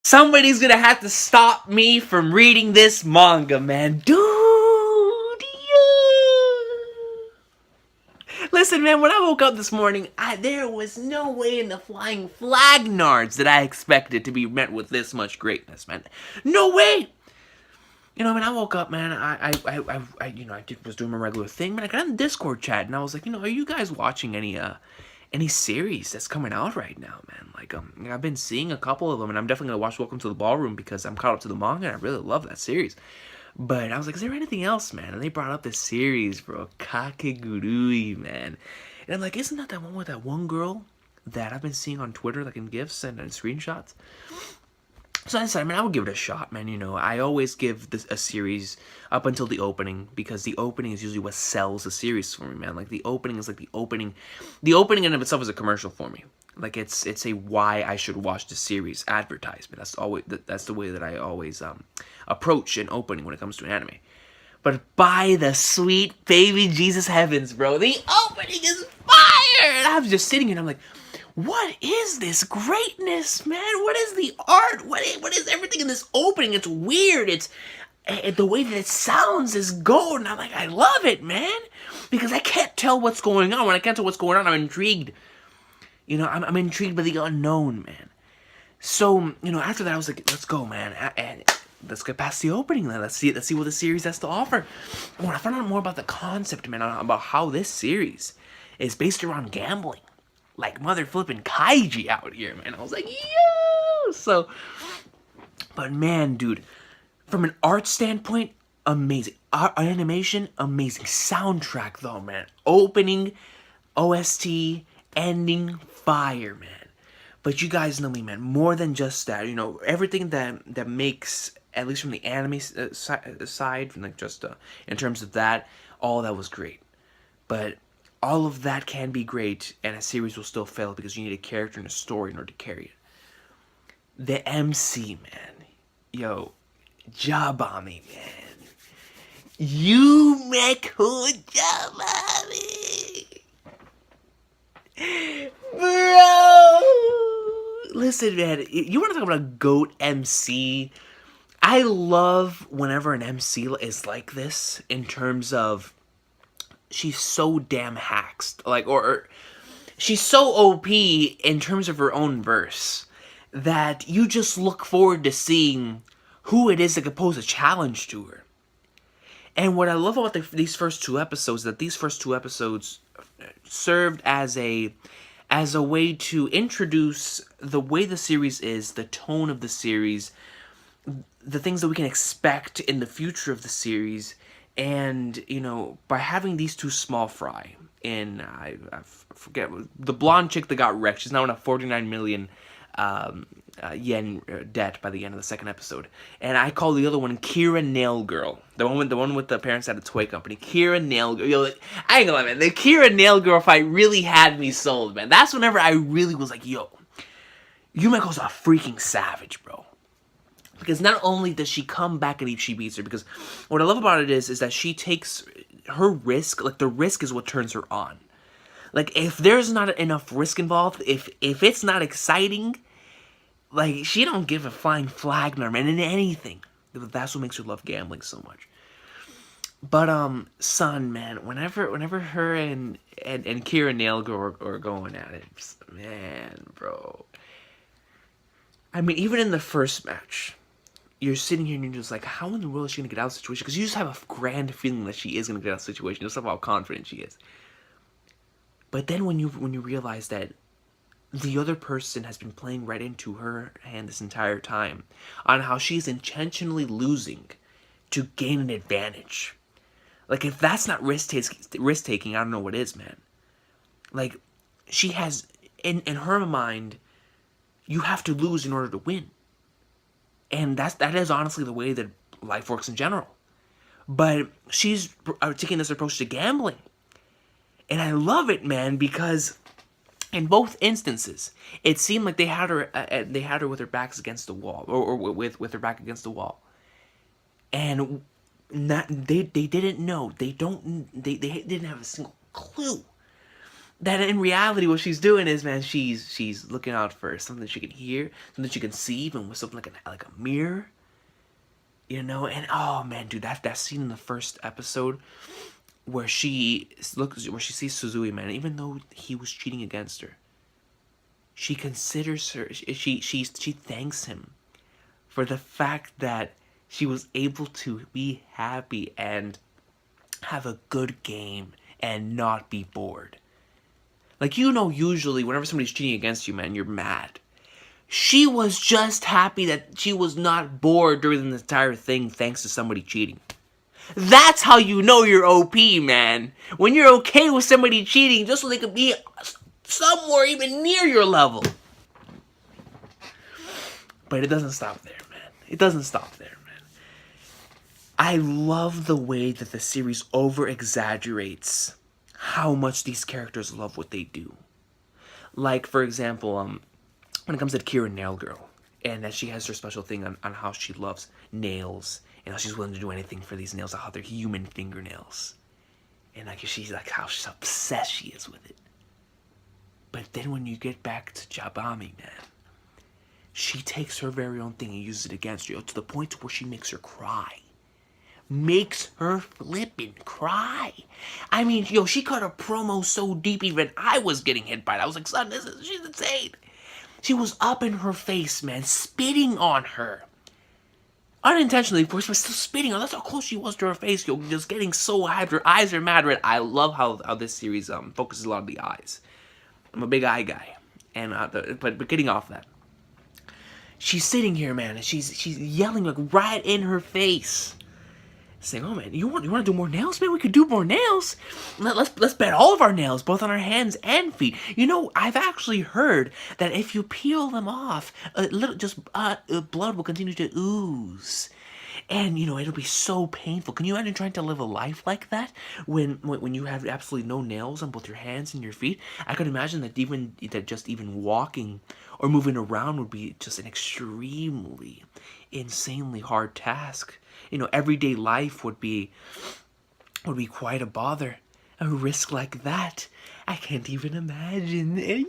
Somebody's gonna have to stop me from reading this manga, man. Dude, listen, man, when I woke up this morning, there was no way in the flying flagnards that I expected to be met with this much greatness, man. No way! You know, when I woke up, man, I was doing my regular thing, man. I got in the Discord chat, and I was like, are you guys watching any series that's coming out right now, man? Like, I've been seeing a couple of them, and I'm definitely gonna watch Welcome to the Ballroom because I'm caught up to the manga, and I really love that series. But I was like, is there anything else, man? And they brought up this series, bro, Kakegurui, man. And I'm like, isn't that one with that one girl that I've been seeing on Twitter, like in GIFs and screenshots? So I decided, man, I would give it a shot, man. I always give this a series up until the opening, because the opening is usually what sells a series for me, man. Like, the opening is like the opening in and of itself is a commercial for me. Like, it's a why I should watch the series advertisement. That's the way that I always approach an opening when it comes to an anime. But by the sweet baby Jesus heavens, bro, the opening is fire! And I was just sitting here and I'm like, what is this greatness, man? What is the art? What is everything in this opening? It's weird. It's the way that it sounds is gold. And I'm like, I love it, man. Because I can't tell what's going on. When I can't tell what's going on, I'm intrigued. I'm intrigued by the unknown, man. So, after that, I was like, let's go, man. And let's get past the opening, then. Let's see what the series has to offer. When I found out more about the concept, man, about how this series is based around gambling. Like mother flipping kaiji out here, man. I was like, yo! So, but man, dude, from an art standpoint, amazing. Animation, amazing. Soundtrack, though, man. Opening, OST, ending, fire, man. But you guys know me, man. More than just that, everything that makes, at least from the anime side, from like just in terms of that, all that was great. But all of that can be great, and a series will still fail because you need a character and a story in order to carry it. The MC, man. Yo, Jabami, man. Yumeku Jabami. Bro! Listen, man, you want to talk about a GOAT MC? I love whenever an MC is like this in terms of she's so damn hacked, like, or she's so OP in terms of her own verse that you just look forward to seeing who it is that can pose a challenge to her. And what I love about these first two episodes, that these first two episodes served as a way to introduce the way the series is, the tone of the series, the things that we can expect in the future of the series. And, by having these two small fry, and I forget, the blonde chick that got wrecked, she's now in a 49 million yen debt by the end of the second episode. And I call the other one Kira Nail Girl. The one with the parents at a toy company. Kira Nail Girl. Yo, I ain't gonna lie, man. The Kira Nail Girl fight really had me sold, man. That's whenever I really was like, yo, Yumeko's a freaking savage, bro. Because not only does she come back and she beats her, because what I love about it is that she takes her risk, like the risk is what turns her on. Like, if there's not enough risk involved, if it's not exciting, like, she don't give a flying flag, man, in anything. That's what makes her love gambling so much. But, son, man, whenever her and Kira Nailgirl are going at it, man, bro. I mean, even in the first match, you're sitting here and you're just like, how in the world is she going to get out of the situation? Because you just have a grand feeling that she is going to get out of the situation, just how confident she is. But then when you realize that the other person has been playing right into her hand this entire time, on how she's intentionally losing to gain an advantage. Like, if that's not risk-taking, I don't know what is, man. Like, she has, in her mind, you have to lose in order to win. And that is honestly the way that life works in general. But she's taking this approach to gambling. And I love it, man, because in both instances, it seemed like they had her with her backs against the wall, or with her back against the wall. And they didn't know. They didn't have a single clue that in reality what she's doing is, man, she's looking out for something she can hear, something she can see, even with something like a mirror, you know. And oh man, dude, that scene in the first episode where where she sees Suzui, man, even though he was cheating against her, she considers her, she thanks him for the fact that she was able to be happy and have a good game and not be bored. Like, you know, usually whenever somebody's cheating against you, man, you're mad. She was just happy that she was not bored during the entire thing thanks to somebody cheating. That's how you know you're OP, man. When you're okay with somebody cheating just so they could be somewhere even near your level. But it doesn't stop there, man. It doesn't stop there, man. I love the way that the series over-exaggerates how much these characters love what they do. Like, for example, when it comes to Kira Nail Girl, and that she has her special thing on how she loves nails, and how she's willing to do anything for these nails, how they're human fingernails. And like she's like how she's obsessed she is with it. But then when you get back to Jabami, man, she takes her very own thing and uses it against you to the point where she makes her cry. Makes her flippin' cry. I mean, yo, she cut a promo so deep even I was getting hit by it. I was like, son, she's insane. She was up in her face, man, spitting on her. Unintentionally, of course, but still spitting on. That's how close she was to her face, yo. Just getting so hyped. Her eyes are mad red. I love how this series focuses a lot on the eyes. I'm a big eye guy, and but getting off that, she's sitting here, man, and she's yelling like right in her face, saying, "Oh man, you want to do more nails, man? We could do more nails. Let's bet all of our nails, both on our hands and feet. You know, I've actually heard that if you peel them off, blood will continue to ooze." And, you know, it'll be so painful. Can you imagine trying to live a life like that when you have absolutely no nails on both your hands and your feet? I could imagine that just even walking or moving around would be just an extremely, insanely hard task. You know, everyday life would be quite a bother. A risk like that, I can't even imagine. You're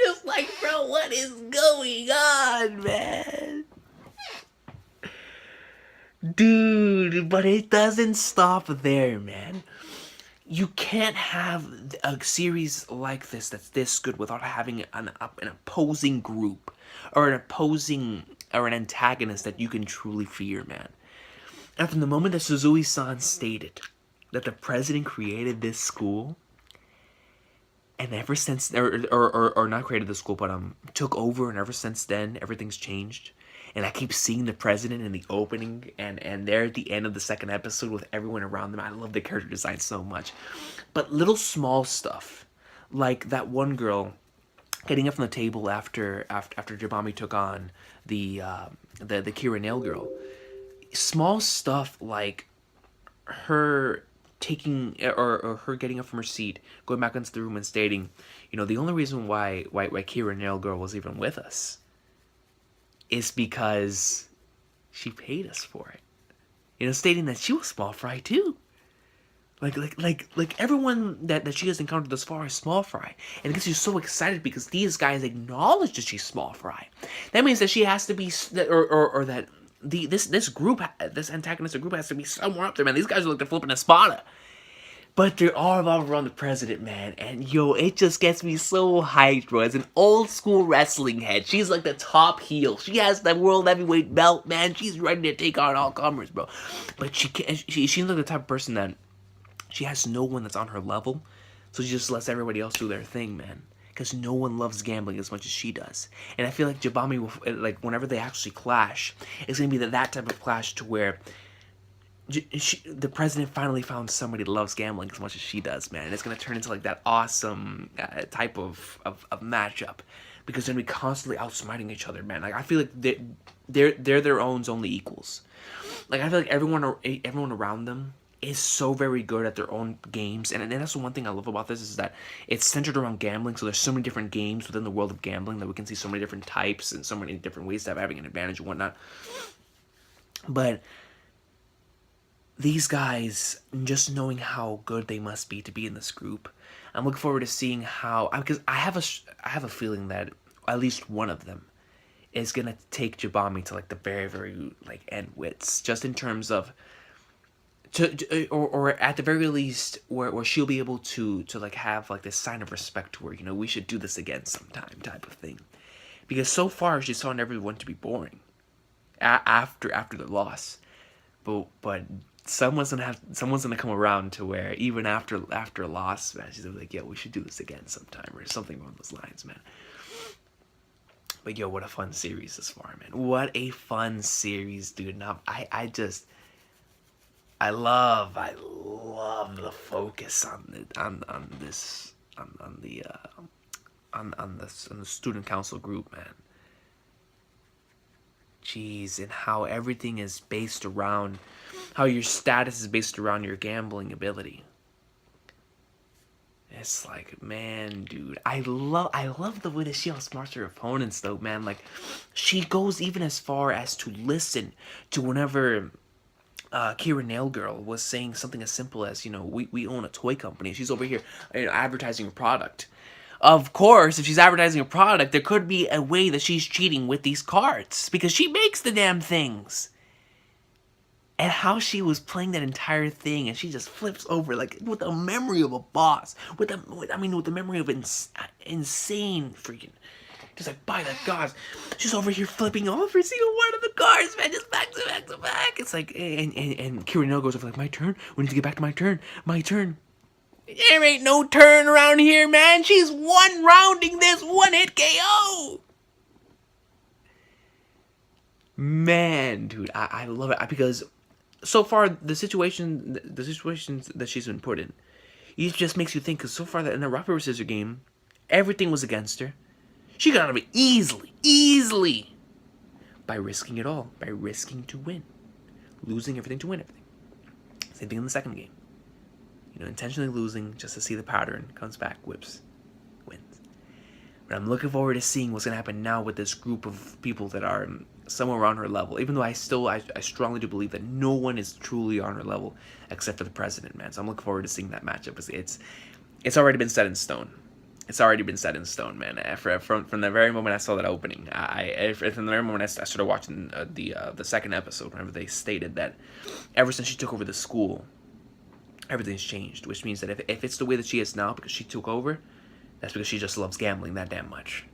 just like, bro, what is going on, man? Dude, but it doesn't stop there, man. You can't have a series like this that's this good without having an opposing group or an antagonist that you can truly fear, man. And from the moment that Suzui-san stated that the president created this school, and ever since, or not created the school, but took over, and ever since then, everything's changed. And I keep seeing the president in the opening, and there at the end of the second episode with everyone around them. I love the character design so much. But little small stuff, like that one girl getting up from the table after Jabami took on the Kira Nail Girl. Small stuff like her taking or her getting up from her seat, going back into the room and stating, you know, the only reason why Kira Nail Girl was even with us is because she paid us for it. You know, stating that she was small fry too. Like everyone that she has encountered thus far is small fry. And it gets you so excited because these guys acknowledge that she's small fry. That means that she has to be, or that this group, this antagonistic group has to be somewhere up there, man. These guys are like they're flipping a Espada. But they're all revolved around the president, man. And yo, it just gets me so hyped, bro. As an old school wrestling head, she's like the top heel. She has the world heavyweight belt, man. She's ready to take on all comers, bro. But she's like the type of person that she has no one that's on her level. So she just lets everybody else do their thing, man. Because no one loves gambling as much as she does. And I feel like Jabami will, like, whenever they actually clash, it's going to be that type of clash to where the president finally found somebody that loves gambling as much as she does, man. And it's going to turn into like that awesome type of matchup, because they're going to be constantly outsmarting each other, man. Like, I feel like they're their own's only equals. Like, I feel like everyone around them is so very good at their own games. And that's the one thing I love about this, is that it's centered around gambling. So there's so many different games within the world of gambling that we can see so many different types and so many different ways of having an advantage and whatnot. But these guys, just knowing how good they must be to be in this group, I'm looking forward to seeing how, because I have a feeling that at least one of them is gonna take Jabami to like the very, very like end wits, just in terms of or at the very least where she'll be able to like have like this sign of respect to her, we should do this again sometime type of thing, because so far she's found everyone to be boring after the loss, but someone's gonna come around to where even after a loss, man, she's gonna be like, yeah, we should do this again sometime, or something along those lines, man. But yo, what a fun series this far, man. What a fun series, dude. Now I love the focus on the student council group, man. Jeez, and how everything is based around, how your status is based around your gambling ability. It's like, man, dude, I love the way that she outsmarts her opponents, though, man. Like, she goes even as far as to listen to whenever Kira Nail Girl was saying something as simple as, we own a toy company. She's over here advertising a product. Of course, if she's advertising a product, there could be a way that she's cheating with these cards, because she makes the damn things. And how she was playing that entire thing, and she just flips over like with the memory of a boss, with the memory of insane freaking, just like by the gods, she's over here flipping all every single one of the cards, man, just back to back to back. It's like, and Kira No goes over like, my turn. We need to get back to my turn. My turn. There ain't no turn around here, man. She's one rounding this one hit KO. Man, dude, I love it, because so far the situations that she's been put in, it just makes you think. Because so far that in the rock paper scissors game, everything was against her. She got out of it easily, by risking it all, by risking to win, losing everything to win everything. Same thing in the second game. Intentionally losing just to see the pattern, comes back, whips, wins. But I'm looking forward to seeing what's gonna happen now with this group of people that are somewhere around her level. Even though I strongly do believe that no one is truly on her level except for the president, man. So I'm looking forward to seeing that matchup. It's already been set in stone. It's already been set in stone, man. From the very moment I saw that opening, from the very moment I started watching the second episode, whenever they stated that ever since she took over the school, everything's changed. Which means that if it's the way that she is now because she took over, that's because she just loves gambling that damn much.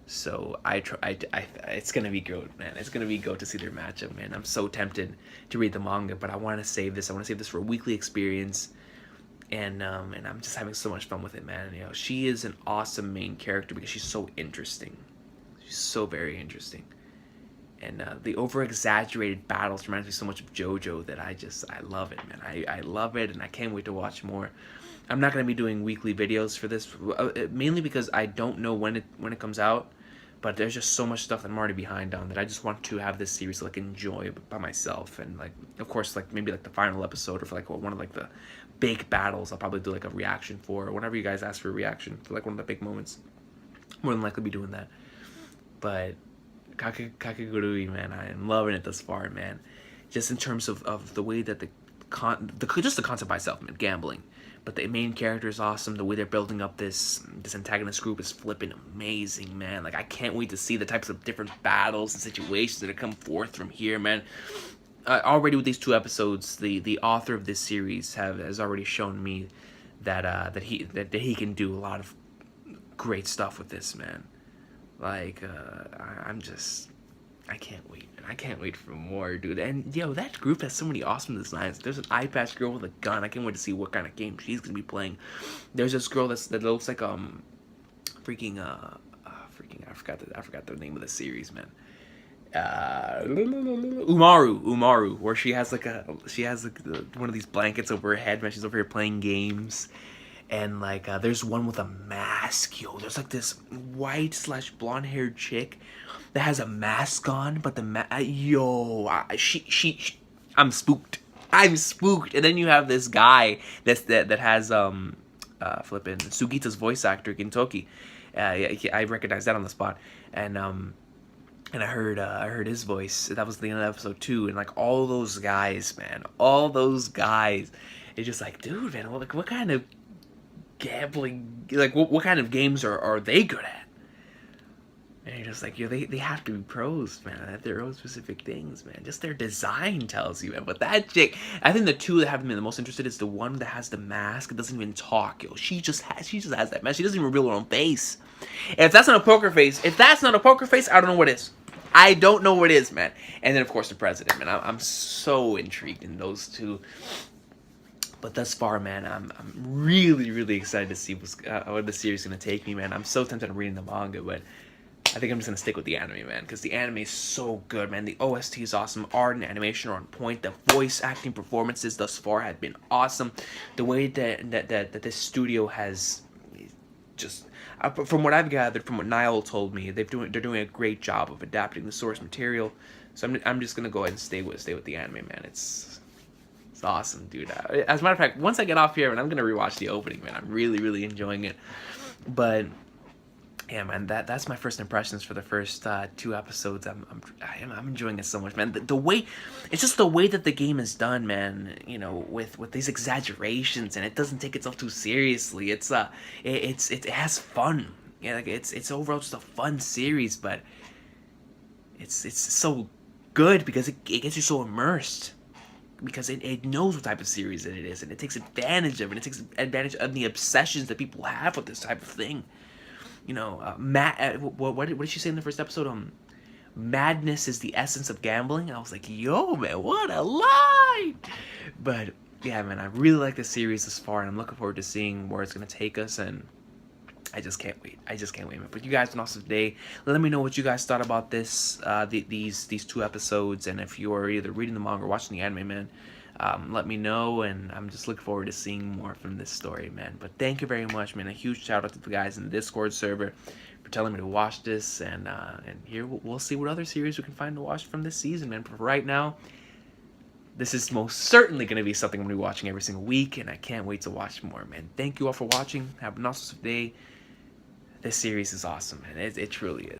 So it's gonna be good, man. It's gonna be good to see their matchup, man. I'm so tempted to read the manga, but I want to save this. I want to save this for a weekly experience, and I'm just having so much fun with it, man. She is an awesome main character because she's so interesting. She's so very interesting, and the over-exaggerated battles reminds me so much of JoJo that I love it, man. I love it, and I can't wait to watch more. I'm not gonna be doing weekly videos for this, mainly because I don't know when it comes out. But there's just so much stuff that I'm already behind on that I just want to have this series to, like, enjoy by myself. And, like, of course, like, maybe, like, the final episode or for, like, one of, like, the big battles I'll probably do, like, a reaction for. Or whenever you guys ask for a reaction for, like, one of the big moments. More than likely be doing that. But Kakegurui, man, I am loving it thus far, man. Just in terms of the way that just the concept by itself, man, gambling. But the main character is awesome. The way they're building up this antagonist group is flipping amazing, man. Like, I can't wait to see the types of different battles and situations that come forth from here, man. Already with these 2 episodes, the author of this series has already shown me that he can do a lot of great stuff with this, man. Like, I can't wait. I can't wait for more, dude. And, yo, that group has so many awesome designs. There's an eye patch girl with a gun. I can't wait to see what kind of game she's gonna be playing. There's this girl that looks like I forgot the name of the series, man. Umaru, where she has one of these blankets over her head, man. She's over here playing games. And, like, there's one with a mask, yo. There's, like, this white/blonde-haired chick that has a mask on, but I'm spooked. I'm spooked. And then you have this guy that has flipping Sugita's voice actor, Gintoki. I recognize that on the spot. And I heard his voice. That was the end of episode 2. And, like, all those guys, man, it's just like, dude, man, what kind of gambling, like what kind of games are they good at? And you're just like, they have to be pros, man, at their own specific things, man. Just their design tells you, man. But that chick, I think the two that have me the most interested is the one that has the mask. It doesn't even talk, yo. She just has that, man. She doesn't even reveal her own face. And if that's not a poker face, I don't know what is. I don't know what it is, man. And then, of course, the president, man. I'm so intrigued in those two. But thus far, man, I'm really, really excited to see what the series is going to take me, man. I'm so tempted on reading the manga, but I think I'm just going to stick with the anime, man, because the anime is so good, man. The OST is awesome. Art and animation are on point. The voice acting performances thus far have been awesome. The way that this studio has just... from what I've gathered, from what Niall told me, they're doing a great job of adapting the source material. So I'm just going to go ahead and stay with the anime, man. It's awesome, dude. As a matter of fact, once I get off here, and I'm gonna rewatch the opening, man. I'm really, really enjoying it. But yeah, man, that's my first impressions for the first 2 episodes. I'm enjoying it so much, man. The way, it's just the way that the game is done, man. You know, with these exaggerations, and it doesn't take itself too seriously. It has fun. Yeah, like it's overall just a fun series, but it's so good because it gets you so immersed. Because it knows what type of series it is, and it takes advantage of it. It takes advantage of the obsessions that people have with this type of thing. You know, what did she say in the first episode? Madness is the essence of gambling. And I was like, yo, man, what a line! But yeah, man, I really like the series this far, and I'm looking forward to seeing where it's gonna take us. And I just can't wait. Man. But you guys have an awesome day. Let me know what you guys thought about this, these 2 episodes, and if you're either reading the manga or watching the anime, man, let me know. And I'm just looking forward to seeing more from this story, man. But thank you very much, man. A huge shout out to the guys in the Discord server for telling me to watch this, and here we'll see what other series we can find to watch from this season, man. But for right now, this is most certainly going to be something I'm going to be watching every single week, and I can't wait to watch more, man. Thank you all for watching. Have an awesome day. This series is awesome, man. It truly is.